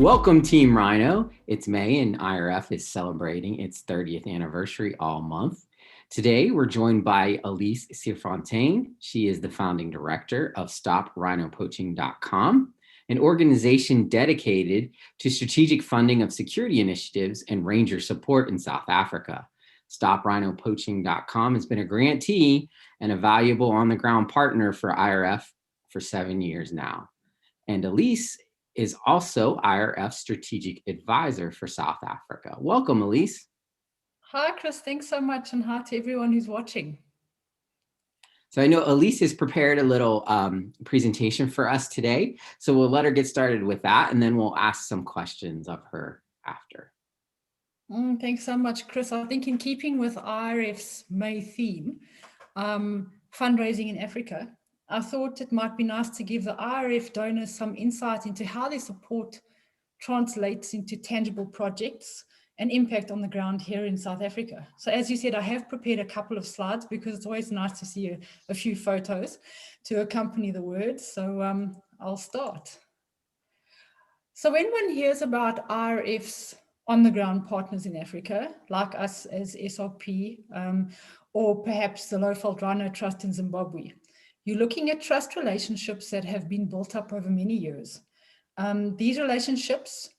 Welcome, Team Rhino. It's May, and IRF is celebrating its 30th anniversary all month. Today, we're joined by Elise Serfontein. She is the founding director of StopRhinoPoaching.com, an organization dedicated to strategic funding of security initiatives and ranger support in South Africa. StopRhinoPoaching.com has been a grantee and a valuable on-the-ground partner for IRF for 7 years now. And Elise is also IRF strategic advisor for South Africa. Welcome, Elise. Hi, Chris. Thanks so much, and hi to everyone who's watching. So I know Elise has prepared a little presentation for us today. So we'll let her get started with that, and then we'll ask some questions of her after. Thanks so much, Chris. I think in keeping with IRF's May theme, fundraising in Africa, I thought it might be nice to give the IRF donors some insight into how their support translates into tangible projects and impact on the ground here in South Africa. So as you said, I have prepared a couple of slides because it's always nice to see a few photos to accompany the words. So I'll start. So when one hears about IRF's on-the-ground partners in Africa, like us as SRP, or perhaps the Lowveld Rhino Trust in Zimbabwe, you're looking at trust relationships that have been built up over many years. These relationships,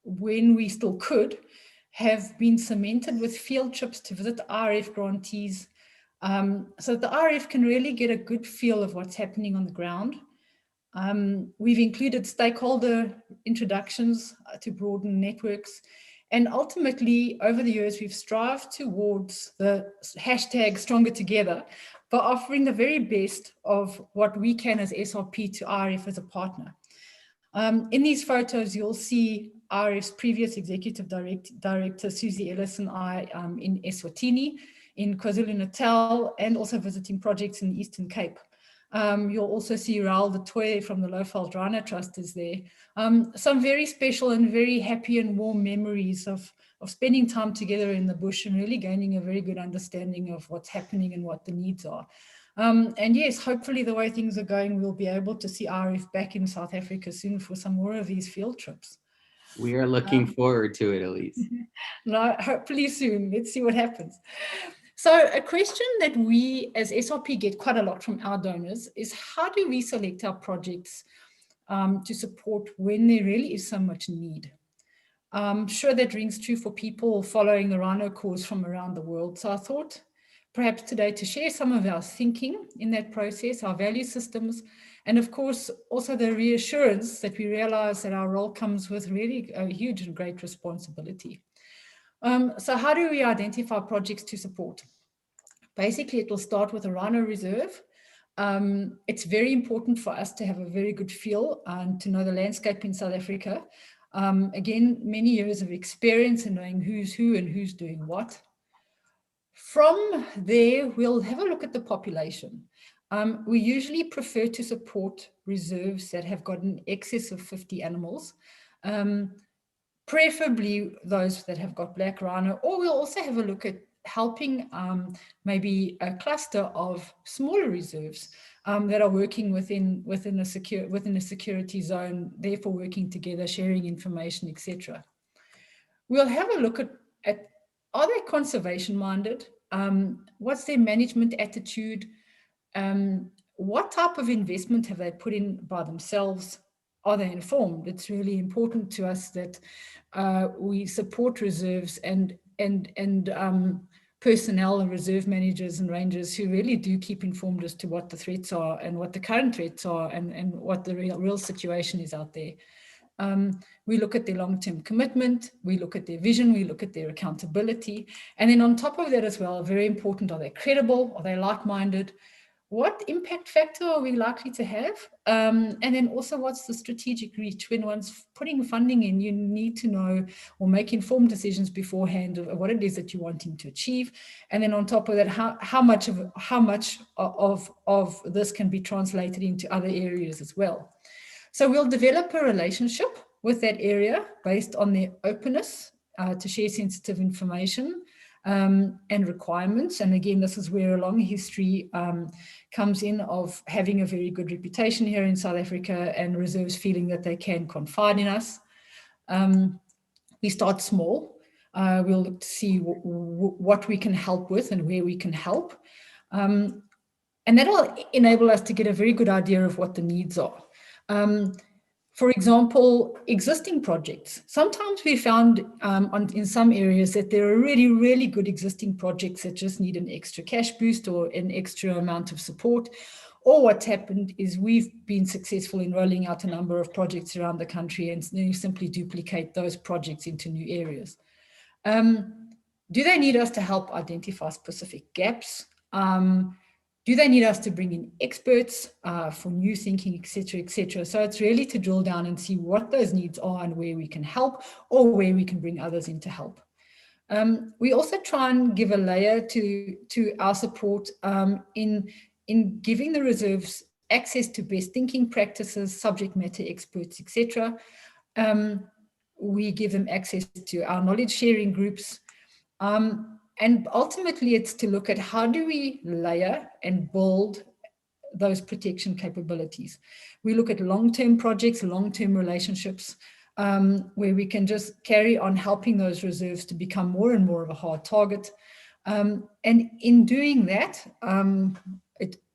when we still could, have been cemented with field trips to visit IRF grantees, so the IRF can really get a good feel of what's happening on the ground. We've included stakeholder introductions to broaden networks. And ultimately, over the years, we've strived towards the hashtag Stronger Together by offering the very best of what we can as SRP to IRF as a partner. In these photos, you'll see IRF's previous executive director, Susie Ellis, and I in Eswatini, in KwaZulu-Natal, and also visiting projects in the Eastern Cape. You'll also see Raoul de Toy from the Lowveld Rhino Trust is there. Some very special and very happy and warm memories of spending time together in the bush and really gaining a very good understanding of what's happening and what the needs are. And yes, hopefully the way things are going, we'll be able to see IRF back in South Africa soon for some more of these field trips. We are looking forward to it, Elise. No, hopefully soon. Let's see what happens. So a question that we as SRP get quite a lot from our donors is, how do we select our projects to support when there really is so much need? I'm sure that rings true for people following the Rhino cause from around the world. So I thought perhaps today to share some of our thinking in that process, our value systems, and of course, also the reassurance that we realize that our role comes with really a huge and great responsibility. So how do we identify projects to support? Basically, it will start with a Rhino reserve. It's very important for us to have a very good feel and to know the landscape in South Africa. Again, many years of experience in knowing who's who and who's doing what. From there, we'll have a look at the population. We usually prefer to support reserves that have got an excess of 50 animals. Preferably those that have got black rhino, or we'll also have a look at helping maybe a cluster of smaller reserves that are working within a security zone, therefore working together, sharing information, etc. We'll have a look at are they conservation minded? What's their management attitude? What type of investment have they put in by themselves? Are they informed? It's really important to us that we support reserves and personnel and reserve managers and rangers who really do keep informed as to what the threats are and what the current threats are and what the real situation is out there. We look at their long-term commitment, we look at their vision, we look at their accountability. And then on top of that as well, very important, are they credible? Are they like-minded? What impact factor are we likely to have? And then also, what's the strategic reach? When one's putting funding in, you need to know or make informed decisions beforehand of what it is that you're wanting to achieve. And then on top of that, how much of this can be translated into other areas as well. So we'll develop a relationship with that area based on their openness to share sensitive information, and requirements. And again, this is where a long history comes in of having a very good reputation here in South Africa and reserves feeling that they can confide in us. We start small. We'll look to see what we can help with and where we can help. And that'll enable us to get a very good idea of what the needs are. For example, existing projects. Sometimes we found in some areas that there are really, really good existing projects that just need an extra cash boost or an extra amount of support. Or what's happened is we've been successful in rolling out a number of projects around the country and simply duplicate those projects into new areas. Do they need us to help identify specific gaps? Do they need us to bring in experts for new thinking, et cetera, et cetera? So it's really to drill down and see what those needs are and where we can help or where we can bring others in to help. We also try and give a layer to our support in giving the reserves access to best thinking practices, subject matter experts, et cetera. We give them access to our knowledge sharing groups. And ultimately, it's to look at how do we layer and build those protection capabilities. We look at long-term projects, long-term relationships, where we can just carry on helping those reserves to become more and more of a hard target. And in doing that,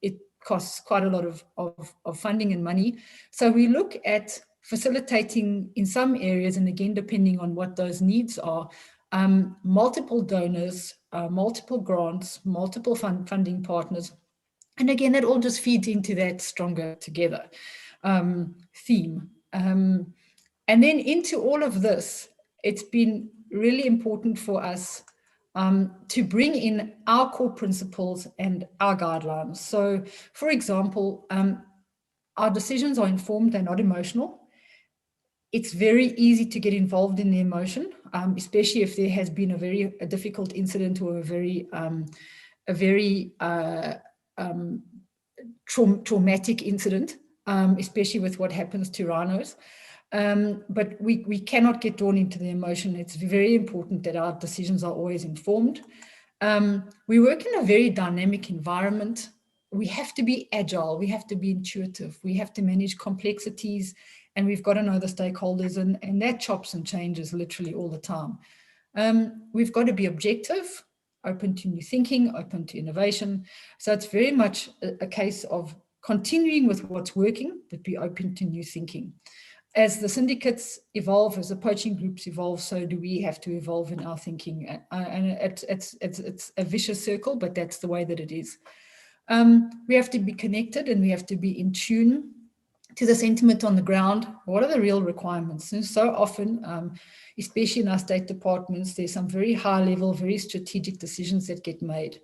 it costs quite a lot of funding and money. So we look at facilitating in some areas, and again, depending on what those needs are, multiple donors, multiple grants, multiple funding partners. And again, that all just feeds into that stronger together theme. And then into all of this, it's been really important for us to bring in our core principles and our guidelines. So, for example, our decisions are informed, they're not emotional. It's very easy to get involved in the emotion, especially if there has been a difficult incident or a very traumatic incident, especially with what happens to rhinos. But we cannot get drawn into the emotion. It's very important that our decisions are always informed. We work in a very dynamic environment. We have to be agile. We have to be intuitive. We have to manage complexities, and we've got to know the stakeholders, and that chops and changes literally all the time. We've got to be objective, open to new thinking, open to innovation. So it's very much a case of continuing with what's working, but be open to new thinking. As the syndicates evolve, as the poaching groups evolve, so do we have to evolve in our thinking. And it's a vicious circle, but that's the way that it is. We have to be connected, and we have to be in tune to the sentiment on the ground. What are the real requirements? And so often, especially in our state departments, there's some very high level, very strategic decisions that get made.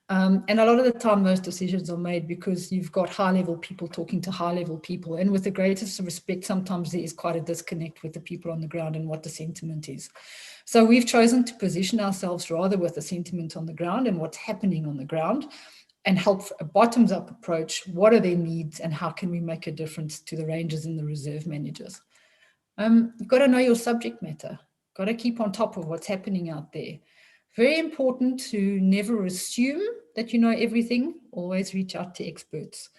And a lot of the time, those decisions are made because you've got high level people talking to high level people. And with the greatest respect, sometimes there is quite a disconnect with the people on the ground and what the sentiment is. So we've chosen to position ourselves rather with the sentiment on the ground and what's happening on the ground, and help a bottoms-up approach. What are their needs, and how can we make a difference to the rangers and the reserve managers? You've got to know your subject matter. Got to keep on top of what's happening out there. Very important to never assume that you know everything. Always reach out to experts.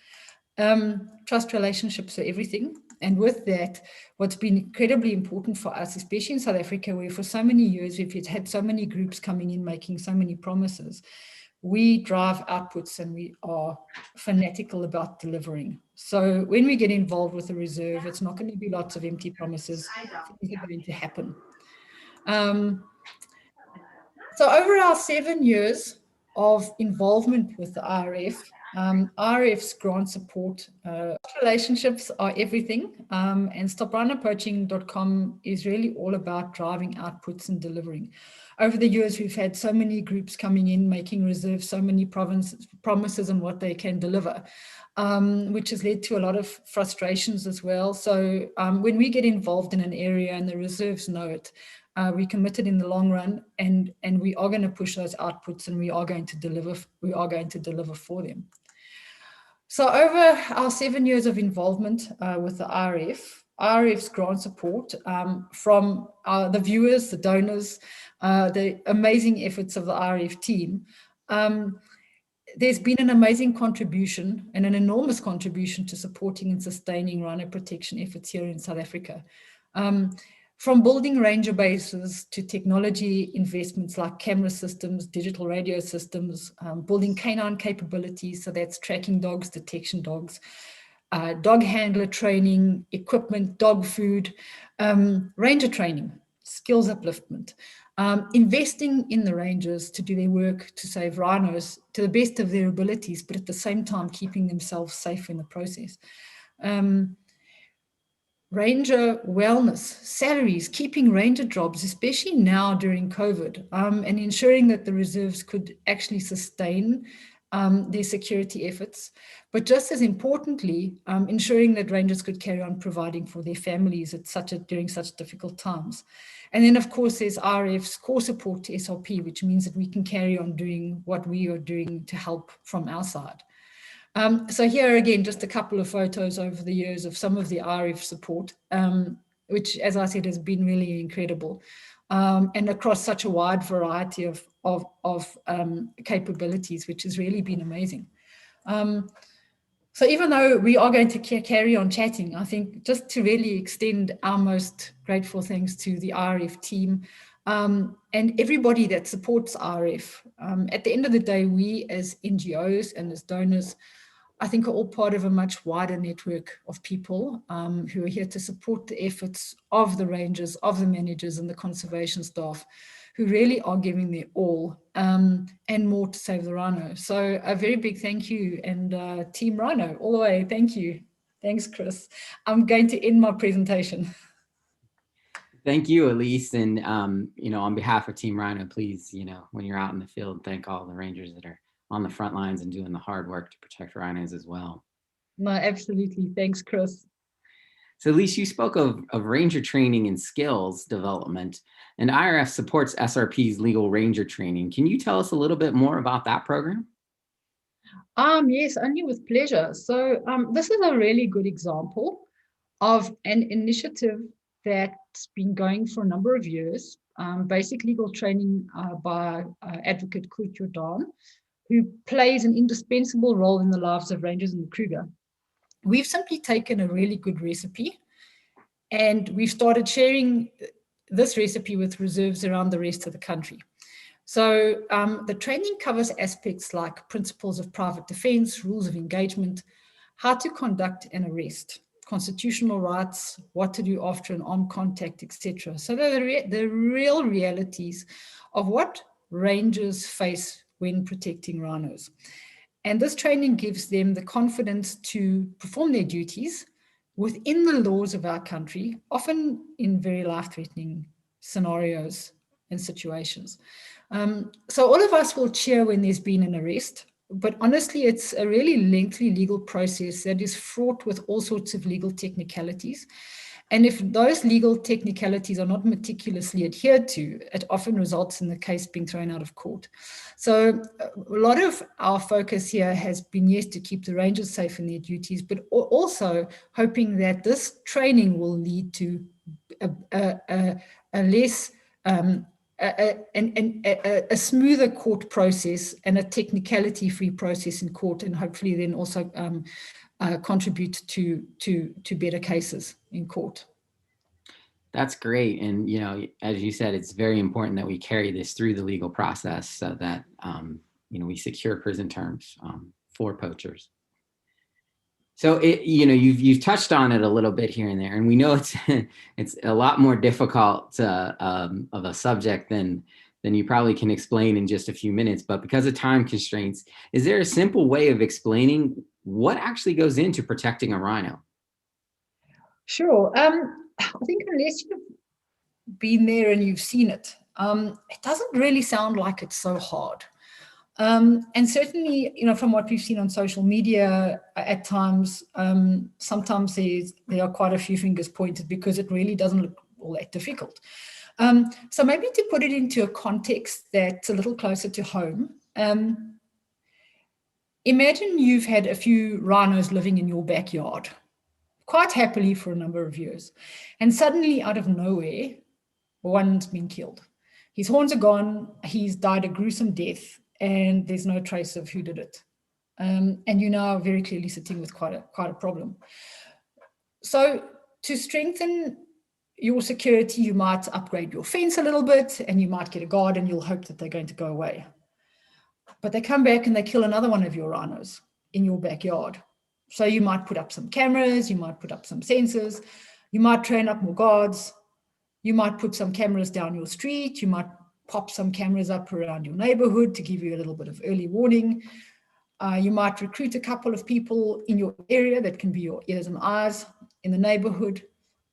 Trust relationships are everything. And with that, what's been incredibly important for us, especially in South Africa, where for so many years we've had so many groups coming in making so many promises, we drive outputs and we are fanatical about delivering. So when we get involved with a reserve, it's not going to be lots of empty promises. Things are going to happen. So over our 7 years of involvement with the IRF, IRF's grant support relationships are everything, and StopRhinoPoaching.com is really all about driving outputs and delivering. Over the years, we've had so many groups coming in, making reserves, so many promises on what they can deliver, which has led to a lot of frustrations as well. So when we get involved in an area and the reserves know it, we're committed in the long run, and we are going to push those outputs, and we are going to deliver for them. So over our 7 years of involvement with the IRF's grant support from the viewers, the donors, the amazing efforts of the IRF team, there's been an amazing contribution and an enormous contribution to supporting and sustaining rhino protection efforts here in South Africa. From building ranger bases to technology investments like camera systems, digital radio systems, building canine capabilities, so that's tracking dogs, detection dogs, dog handler training, equipment, dog food, ranger training, skills upliftment, investing in the rangers to do their work to save rhinos to the best of their abilities, but at the same time keeping themselves safe in the process. Ranger wellness, salaries, keeping ranger jobs, especially now during COVID, and ensuring that the reserves could actually sustain their security efforts. But just as importantly, ensuring that rangers could carry on providing for their families during such difficult times. And then, of course, there's RF's core support to SRP, which means that we can carry on doing what we are doing to help from our side. So here again, just a couple of photos over the years of some of the RF support, which, as I said, has been really incredible, and across such a wide variety of capabilities, which has really been amazing. So even though we are going to carry on chatting, I think just to really extend our most grateful thanks to the RF team and everybody that supports RF. At the end of the day, we as NGOs and as donors, I think are all part of a much wider network of people who are here to support the efforts of the rangers, of the managers and the conservation staff who really are giving their all and more to save the rhino. So a very big thank you, and Team Rhino all the way, thank you. Thanks, Chris. I'm going to end my presentation. Thank you, Elise. And, on behalf of Team Rhino, please, when you're out in the field, thank all the rangers that are on the front lines and doing the hard work to protect rhinos as well. No, absolutely. Thanks, Chris. So, Elise, you spoke of ranger training and skills development, and IRF supports SRP's legal ranger training. Can you tell us a little bit more about that program? Yes, only with pleasure. So this is a really good example of an initiative that's been going for a number of years, basic legal training by Advocate Kurt Jordan, who plays an indispensable role in the lives of rangers in the Kruger. We've simply taken a really good recipe and we've started sharing this recipe with reserves around the rest of the country. So the training covers aspects like principles of private defense, rules of engagement, how to conduct an arrest, constitutional rights, what to do after an armed contact, etc. So the real realities of what rangers face when protecting rhinos. And this training gives them the confidence to perform their duties within the laws of our country, often in very life-threatening scenarios and situations. So all of us will cheer when there's been an arrest, but honestly, it's a really lengthy legal process that is fraught with all sorts of legal technicalities. And if those legal technicalities are not meticulously adhered to, it often results in the case being thrown out of court. So a lot of our focus here has been, yes, to keep the rangers safe in their duties, but also hoping that this training will lead to a less a smoother court process and a technicality-free process in court, and hopefully then also contribute to better cases in court. That's great. And, as you said, it's very important that we carry this through the legal process so that, we secure prison terms for poachers. So you've touched on it a little bit here and there, and we know it's a lot more difficult of a subject than you probably can explain in just a few minutes. But because of time constraints, is there a simple way of explaining what actually goes into protecting a rhino? Sure. I think unless you've been there and you've seen it, it doesn't really sound like it's so hard. And certainly, from what we've seen on social media at times, sometimes there are quite a few fingers pointed because it really doesn't look all that difficult. So maybe to put it into a context that's a little closer to home, imagine you've had a few rhinos living in your backyard, quite happily for a number of years. And suddenly, out of nowhere, one's been killed. His horns are gone, he's died a gruesome death, and there's no trace of who did it. And you're now very clearly sitting with quite a problem. So to strengthen your security, you might upgrade your fence a little bit, and you might get a guard, and you'll hope that they're going to go away. But they come back and they kill another one of your rhinos in your backyard. So you might put up some cameras, you might put up some sensors, you might train up more guards, you might put some cameras down your street, you might pop some cameras up around your neighborhood to give you a little bit of early warning. You might recruit a couple of people in your area that can be your ears and eyes in the neighborhood.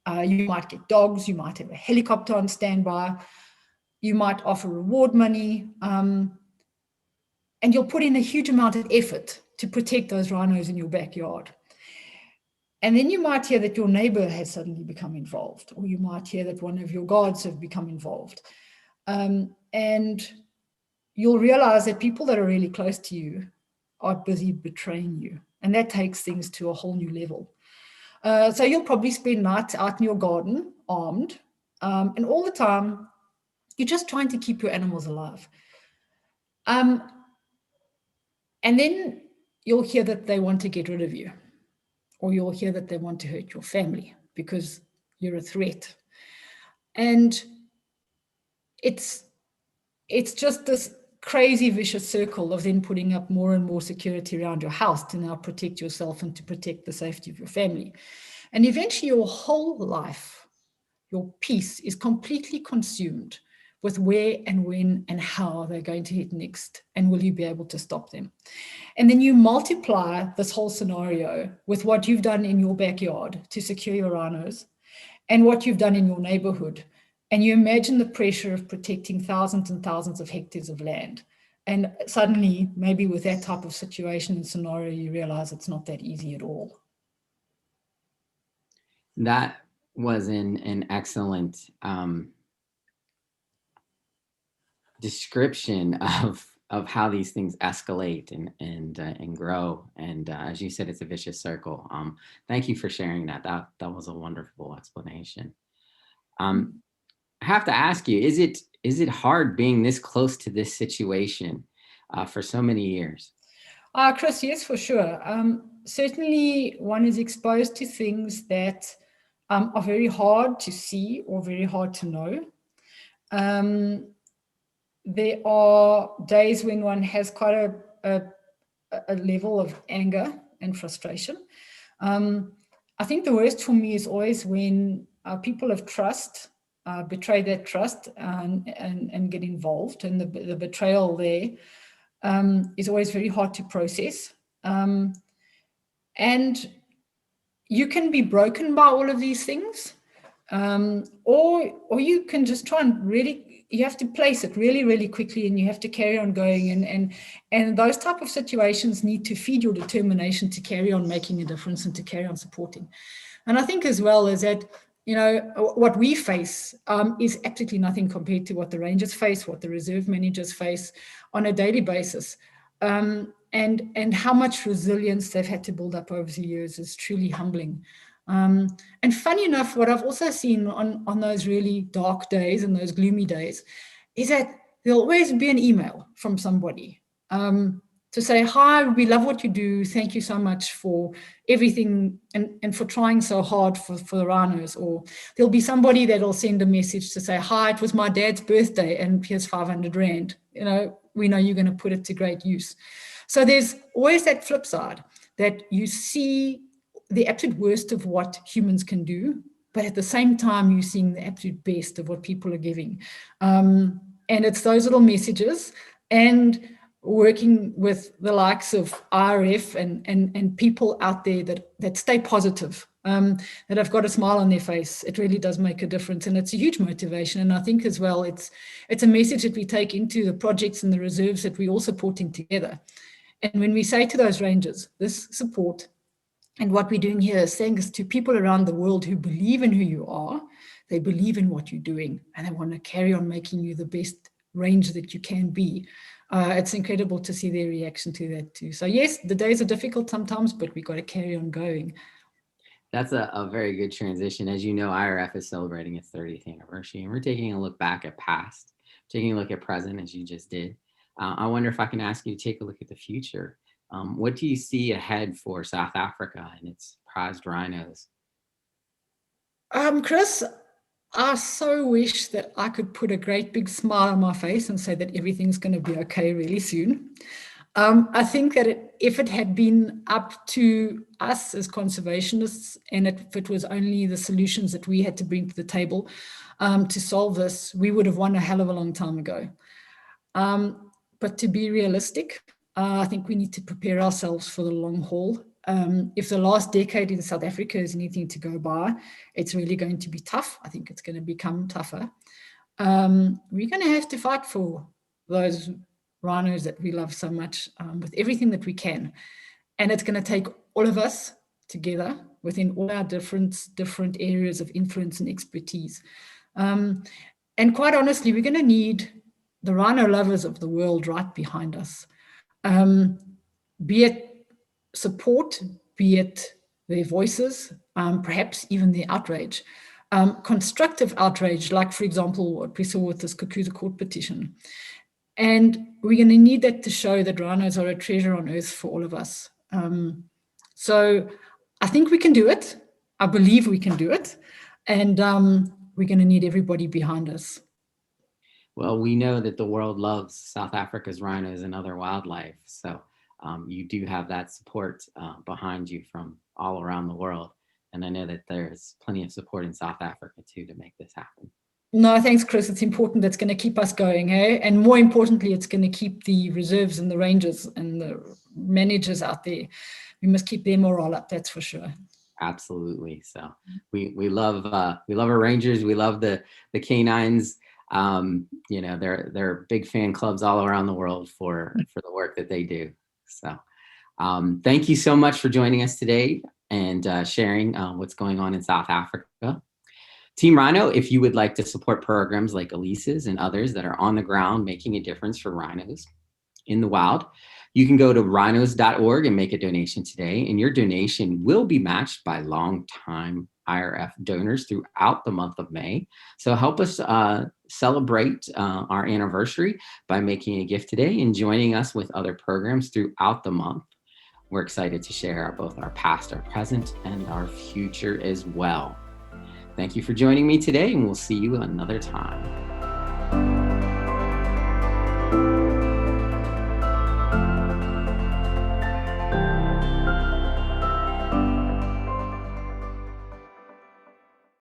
You might get dogs, you might have a helicopter on standby, you might offer reward money, and you'll put in a huge amount of effort to protect those rhinos in your backyard. And then you might hear that your neighbor has suddenly become involved, or you might hear that one of your guards have become involved. And you'll realize that people that are really close to you are busy betraying you. And that takes things to a whole new level. So you'll probably spend nights out in your garden, armed, and all the time, you're just trying to keep your animals alive. And then you'll hear that they want to get rid of you, or you'll hear that they want to hurt your family because you're a threat. And it's just this crazy vicious circle of then putting up more and more security around your house to now protect yourself and to protect the safety of your family. And eventually your whole life, your peace is completely consumed with where and when and how they're going to hit next, and will you be able to stop them? And then you multiply this whole scenario with what you've done in your backyard to secure your rhinos and what you've done in your neighborhood. And you imagine the pressure of protecting thousands and thousands of hectares of land. And suddenly, maybe with that type of situation and scenario, you realize it's not that easy at all. That was an excellent description of how these things escalate and grow. And as you said, it's a vicious circle. Thank you for sharing that. That was a wonderful explanation. I have to ask you, is it hard being this close to this situation for so many years? Chris, yes, for sure. Certainly one is exposed to things that are very hard to see or very hard to know. There are days when one has quite a level of anger and frustration. I think the worst for me is always when people of trust betray that trust and get involved, and the betrayal there is always very hard to process. And you can be broken by all of these things, or you can just try and really, you have to place it really, really quickly, and you have to carry on going. And those type of situations need to feed your determination to carry on making a difference and to carry on supporting. And I think as well is that, you know, what we face is absolutely nothing compared to what the rangers face, what the reserve managers face on a daily basis. And how much resilience they've had to build up over the years is truly humbling. And funny enough, what I've also seen on those really dark days and those gloomy days is that there'll always be an email from somebody to say, hi, we love what you do. Thank you so much for everything and for trying so hard for the rhinos. Or there'll be somebody that'll send a message to say, hi, it was my dad's birthday and here's 500 Rand. You know, we know you're going to put it to great use. So there's always that flip side that you see the absolute worst of what humans can do, but at the same time, you're seeing the absolute best of what people are giving. And it's those little messages and working with the likes of IRF and people out there that stay positive, that have got a smile on their face. It really does make a difference, and it's a huge motivation. And I think as well, it's a message that we take into the projects and the reserves that we're all supporting together. And when we say to those rangers, this support and what we're doing here is saying this to people around the world who believe in who you are, they believe in what you're doing, and they want to carry on making you the best ranger that you can be. It's incredible to see their reaction to that too. So yes, the days are difficult sometimes, but we've got to carry on going. That's a very good transition. As you know, IRF is celebrating its 30th anniversary, and we're taking a look back at past, taking a look at present, as you just did. I wonder if I can ask you to take a look at the future. What do you see ahead for South Africa and its prized rhinos? Chris, I so wish that I could put a great big smile on my face and say that everything's going to be okay really soon. I think that if it had been up to us as conservationists, and if it was only the solutions that we had to bring to the table to solve this, we would have won a hell of a long time ago. But to be realistic, I think we need to prepare ourselves for the long haul. If the last decade in South Africa is anything to go by, it's really going to be tough. I think it's going to become tougher. We're going to have to fight for those rhinos that we love so much with everything that we can. And it's going to take all of us together within all our different areas of influence and expertise. And quite honestly, we're going to need the rhino lovers of the world right behind us. Be it support, be it their voices, perhaps even their outrage. Constructive outrage, like, for example, what we saw with this Kakuza court petition. And we're going to need that to show that rhinos are a treasure on earth for all of us. So I think we can do it. I believe we can do it. And we're going to need everybody behind us. Well, we know that the world loves South Africa's rhinos and other wildlife. So you do have that support behind you from all around the world. And I know that there's plenty of support in South Africa too to make this happen. No, thanks, Chris. It's important. That's going to keep us going, hey? And more importantly, it's going to keep the reserves and the rangers and the managers out there. We must keep their morale up, that's for sure. Absolutely. So we love our rangers. We love the canines. You know, they're big fan clubs all around the world for the work that they do. So thank you so much for joining us today and sharing what's going on in South Africa. Team Rhino, if you would like to support programs like Elise's and others that are on the ground making a difference for rhinos in the wild, you can go to rhinos.org and make a donation today, and your donation will be matched by longtime IRF donors throughout the month of May. So help us celebrate our anniversary by making a gift today and joining us with other programs throughout the month. We're excited to share both our past, our present, and our future as well. Thank you for joining me today, and we'll see you another time.